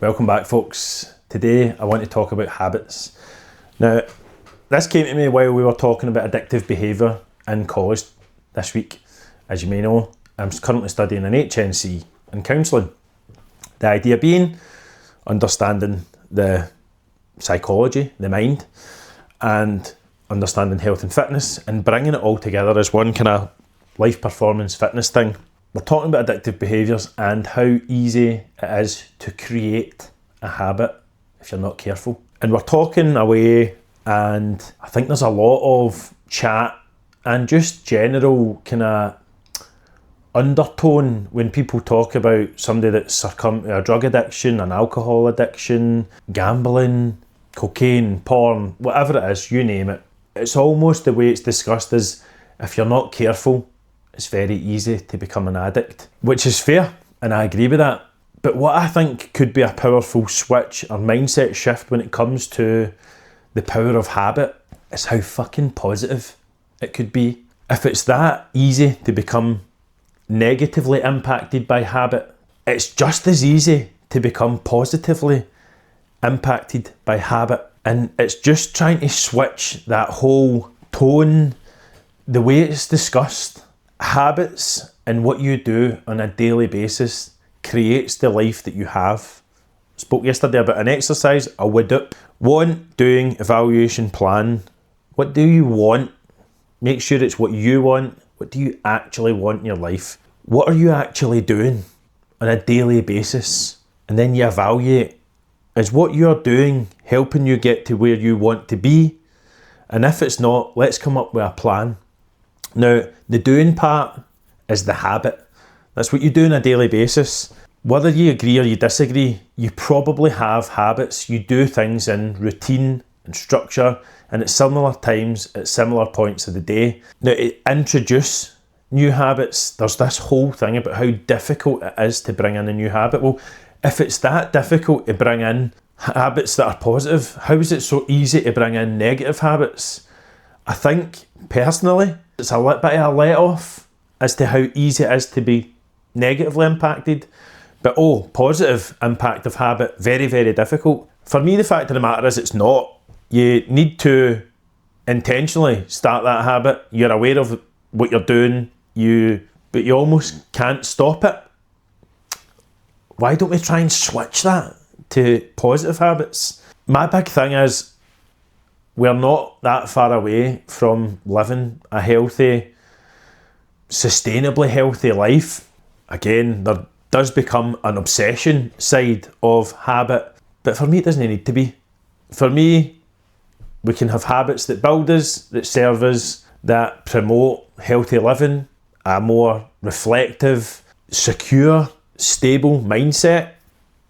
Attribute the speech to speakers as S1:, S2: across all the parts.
S1: Welcome back, folks. Today I want to talk about habits. Now, this came to me while we were talking about addictive behaviour in college this week. As you may know, I'm currently studying an HNC in counselling. The idea being understanding the psychology, the mind, and understanding health and fitness, and bringing it all together as one kind of life performance fitness thing. We're talking about addictive behaviours and how easy it is to create a habit if you're not careful. And we're talking away, and I think there's a lot of chat and just general kind of undertone when people talk about somebody that's succumbed to a drug addiction, an alcohol addiction, gambling, cocaine, porn, whatever it is, you name it. It's almost the way it's discussed as if you're not careful, it's very easy to become an addict, which is fair, and I agree with that. But what I think could be a powerful switch or mindset shift when it comes to the power of habit is how fucking positive it could be. If it's that easy to become negatively impacted by habit, it's just as easy to become positively impacted by habit. And it's just trying to switch that whole tone, the way it's discussed. Habits and what you do on a daily basis creates the life that you have. Spoke yesterday about an exercise, a WODUP. Want, doing, evaluation, plan. What do you want? Make sure it's what you want. What do you actually want in your life? What are you actually doing on a daily basis? And then you evaluate. Is what you're doing helping you get to where you want to be? And if it's not, let's come up with a plan. Now, the doing part is the habit. That's what you do on a daily basis. Whether you agree or you disagree, you probably have habits. You do things in routine and structure and at similar times, at similar points of the day. Now, to introduce new habits, there's this whole thing about how difficult it is to bring in a new habit. Well, if it's that difficult to bring in habits that are positive, how is it so easy to bring in negative habits? I think, personally, it's a bit of a let-off as to how easy it is to be negatively impacted. But positive impact of habit, very, very difficult. For me, the fact of the matter is it's not. You need to intentionally start that habit. You're aware of what you're doing, but you almost can't stop it. Why don't we try and switch that to positive habits? My big thing is we're not that far away from living a healthy, sustainably healthy life. Again, there does become an obsession side of habit, but for me it doesn't need to be. For me, we can have habits that build us, that serve us, that promote healthy living, a more reflective, secure, stable mindset.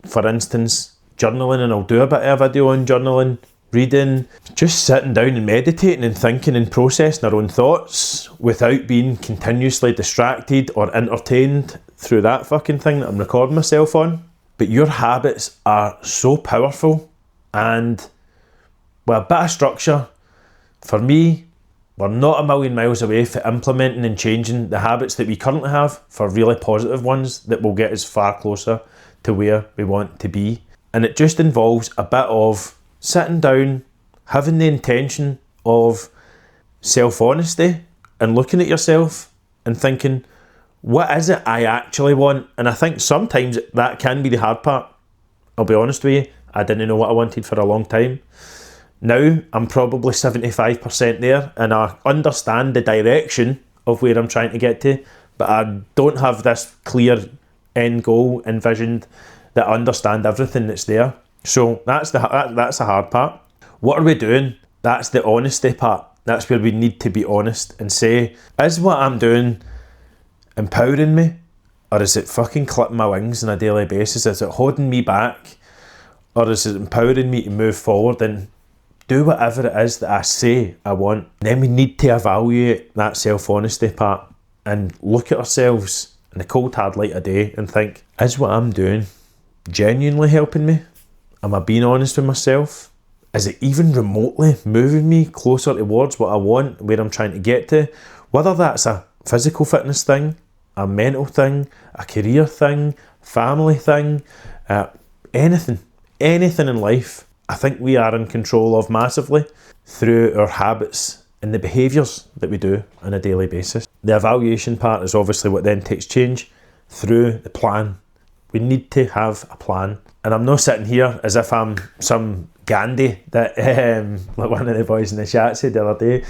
S1: For instance, journaling, and I'll do a bit of a video on journaling, reading, just sitting down and meditating and thinking and processing our own thoughts without being continuously distracted or entertained through that fucking thing that I'm recording myself on. But your habits are so powerful, and with a bit of structure, for me, we're not a million miles away from implementing and changing the habits that we currently have for really positive ones that will get us far closer to where we want to be. And it just involves a bit of sitting down, having the intention of self-honesty and looking at yourself and thinking, what is it I actually want? And I think sometimes that can be the hard part. I'll be honest with you, I didn't know what I wanted for a long time. Now I'm probably 75% there, and I understand the direction of where I'm trying to get to, but I don't have this clear end goal envisioned that I understand everything that's there. So that's the hard part. What are we doing? That's the honesty part. That's where we need to be honest and say, is what I'm doing empowering me, or is it fucking clipping my wings on a daily basis? Is it holding me back, or is it empowering me to move forward and do whatever it is that I say I want? And then we need to evaluate that self-honesty part and look at ourselves in the cold hard light of day and think, is what I'm doing genuinely helping me? Am I being honest with myself? Is it even remotely moving me closer towards what I want, where I'm trying to get to? Whether that's a physical fitness thing, a mental thing, a career thing, family thing, anything in life, I think we are in control of massively through our habits and the behaviours that we do on a daily basis. The evaluation part is obviously what then takes change through the plan. We need to have a plan. And I'm not sitting here as if I'm some Gandhi that, like one of the boys in the chat said the other day,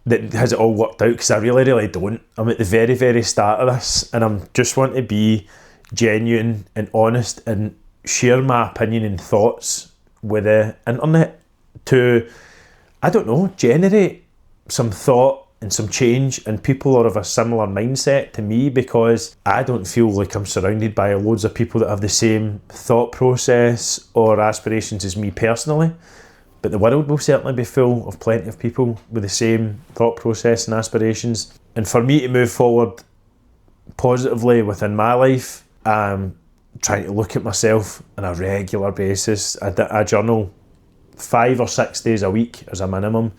S1: that has it all worked out, because I really don't. I'm at the very, very start of this, and I'm just want to be genuine and honest and share my opinion and thoughts with the internet to, I don't know, generate some thought and some change, and people are of a similar mindset to me, because I don't feel like I'm surrounded by loads of people that have the same thought process or aspirations as me personally. But the world will certainly be full of plenty of people with the same thought process and aspirations. And for me to move forward positively within my life, I'm trying to look at myself on a regular basis. I journal 5 or 6 days a week as a minimum.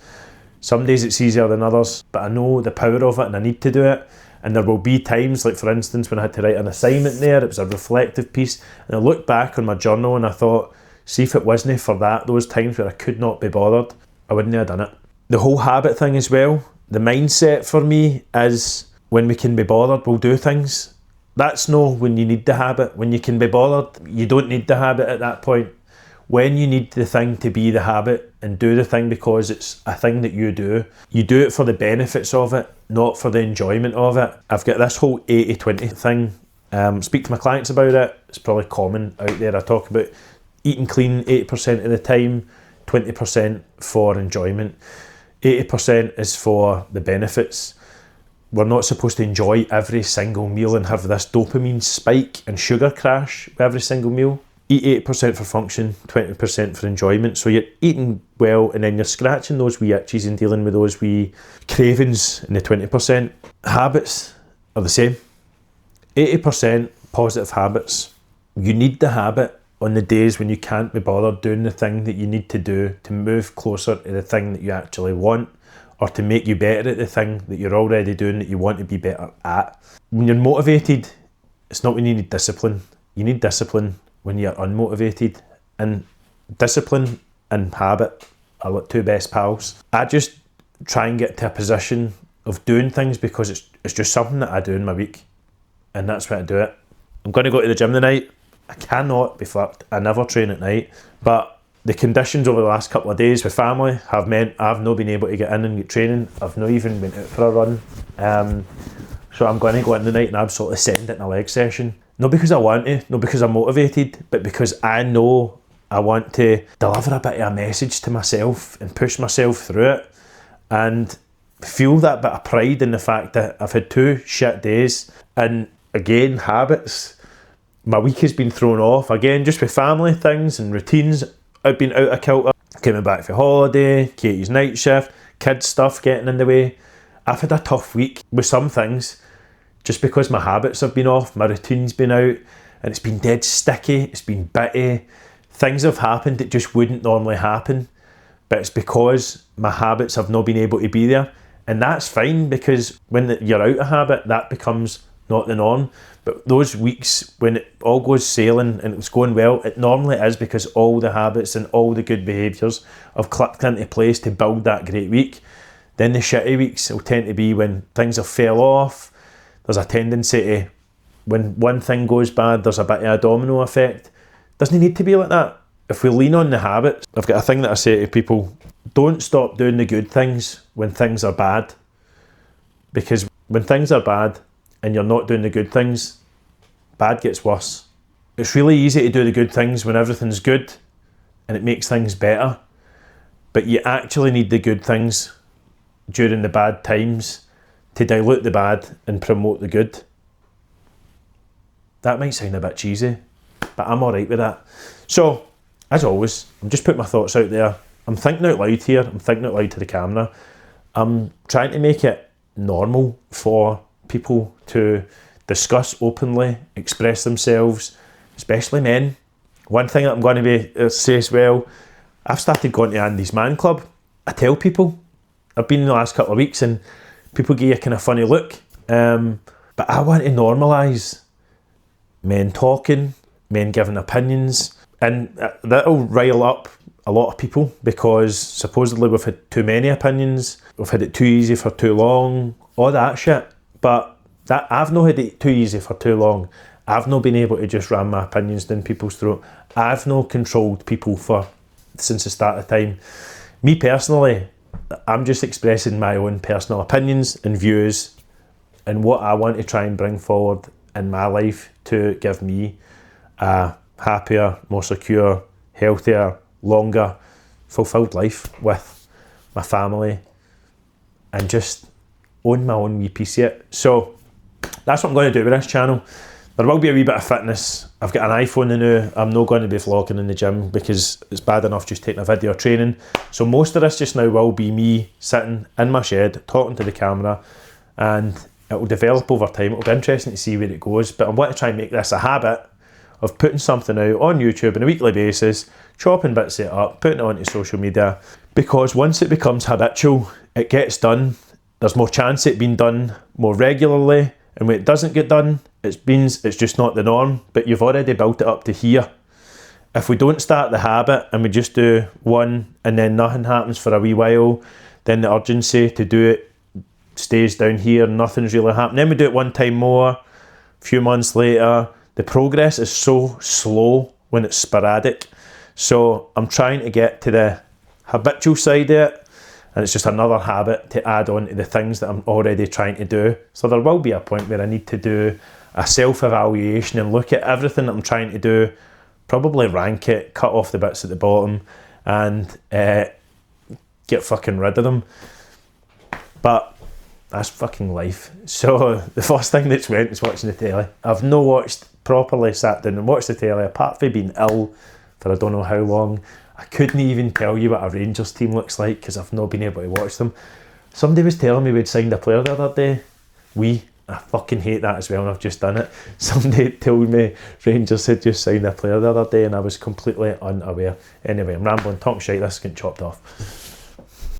S1: Some days it's easier than others, but I know the power of it and I need to do it. And there will be times, like for instance, when I had to write an assignment there, it was a reflective piece. And I looked back on my journal and I thought, see, if it wasn't for those times where I could not be bothered, I wouldn't have done it. The whole habit thing as well, the mindset for me is when we can be bothered, we'll do things. That's no when you need the habit. When you can be bothered, you don't need the habit at that point. When you need the thing to be the habit and do the thing because it's a thing that you do it for the benefits of it, not for the enjoyment of it. I've got this whole 80-20 thing. Speak to my clients about it. It's probably common out there. I talk about eating clean 80% of the time, 20% for enjoyment. 80% is for the benefits. We're not supposed to enjoy every single meal and have this dopamine spike and sugar crash with every single meal. Eat 80% for function, 20% for enjoyment. So you're eating well and then you're scratching those wee itches and dealing with those wee cravings in the 20%. Habits are the same. 80% positive habits. You need the habit on the days when you can't be bothered doing the thing that you need to do to move closer to the thing that you actually want, or to make you better at the thing that you're already doing that you want to be better at. When you're motivated, it's not when you need discipline. You need discipline when you're unmotivated, and discipline and habit are like two best pals. I just try and get to a position of doing things because it's just something that I do in my week, and that's why I do it. I'm going to go to the gym tonight. I cannot be fucked. I never train at night, but the conditions over the last couple of days with family have meant I've not been able to get in and get training. I've not even went out for a run. So I'm going to go in tonight and absolutely send it in a leg session. Not because I want to, not because I'm motivated, but because I know I want to deliver a bit of a message to myself and push myself through it, and feel that bit of pride in the fact that I've had 2 shit days, and again, habits. My week has been thrown off again, just with family things and routines. I've been out of kilter, coming back for holiday, Katie's night shift, kids stuff getting in the way. I've had a tough week with some things, just because my habits have been off, my routine's been out, and it's been dead sticky, it's been bitty. Things have happened that just wouldn't normally happen, but it's because my habits have not been able to be there. And that's fine, because when you're out of habit, that becomes not the norm. But those weeks when it all goes sailing and it's going well, it normally is because all the habits and all the good behaviours have clicked into place to build that great week. Then the shitty weeks will tend to be when things have fell off. There's a tendency to, when one thing goes bad, there's a bit of a domino effect. Doesn't need to be like that. If we lean on the habits, I've got a thing that I say to people: don't stop doing the good things when things are bad. Because when things are bad and you're not doing the good things, bad gets worse. It's really easy to do the good things when everything's good and it makes things better. But you actually need the good things during the bad times to dilute the bad and promote the good. That might sound a bit cheesy, but I'm alright with that. So, as always, I'm just putting my thoughts out there. I'm thinking out loud here, I'm thinking out loud to the camera. I'm trying to make it normal for people to discuss openly, express themselves, especially men. One thing that I'm going to say as well, I've started going to Andy's Man Club. I tell people, I've been in the last couple of weeks and people give you a kind of funny look, but I want to normalise men talking, men giving opinions, and that'll rile up a lot of people because supposedly we've had too many opinions, we've had it too easy for too long, all that shit. But that I've not had it too easy for too long. I've not been able to just ram my opinions down people's throat. I've not controlled people since the start of time. Me personally, I'm just expressing my own personal opinions and views and what I want to try and bring forward in my life to give me a happier, more secure, healthier, longer, fulfilled life with my family and just own my own wee piece of it. So that's what I'm going to do with this channel. There will be a wee bit of fitness. I've got an iPhone now. I'm not going to be vlogging in the gym because it's bad enough just taking a video of training. So most of this just now will be me sitting in my shed, talking to the camera, and it will develop over time. It'll be interesting to see where it goes, but I want to try and make this a habit of putting something out on YouTube on a weekly basis, chopping bits of it up, putting it onto social media, because once it becomes habitual, it gets done. There's more chance of it being done more regularly, and when it doesn't get done, it means it's just not the norm, but you've already built it up to here. If we don't start the habit and we just do one and then nothing happens for a wee while, then the urgency to do it stays down here, nothing's really happening. Then we do it one time more, a few months later. The progress is so slow when it's sporadic. So I'm trying to get to the habitual side of it, and it's just another habit to add on to the things that I'm already trying to do. So there will be a point where I need to do a self-evaluation and look at everything that I'm trying to do, probably rank it, cut off the bits at the bottom, and get fucking rid of them. But that's fucking life. So the first thing that's went is watching the telly. I've no watched properly, sat down and watched the telly, apart from being ill for I don't know how long. I couldn't even tell you what a Rangers team looks like because I've not been able to watch them. Somebody was telling me we'd signed a player the other day. I fucking hate that as well, and I've just done it. Somebody told me Rangers had just signed a player the other day and I was completely unaware. Anyway, I'm rambling, talking shite, this is getting chopped off.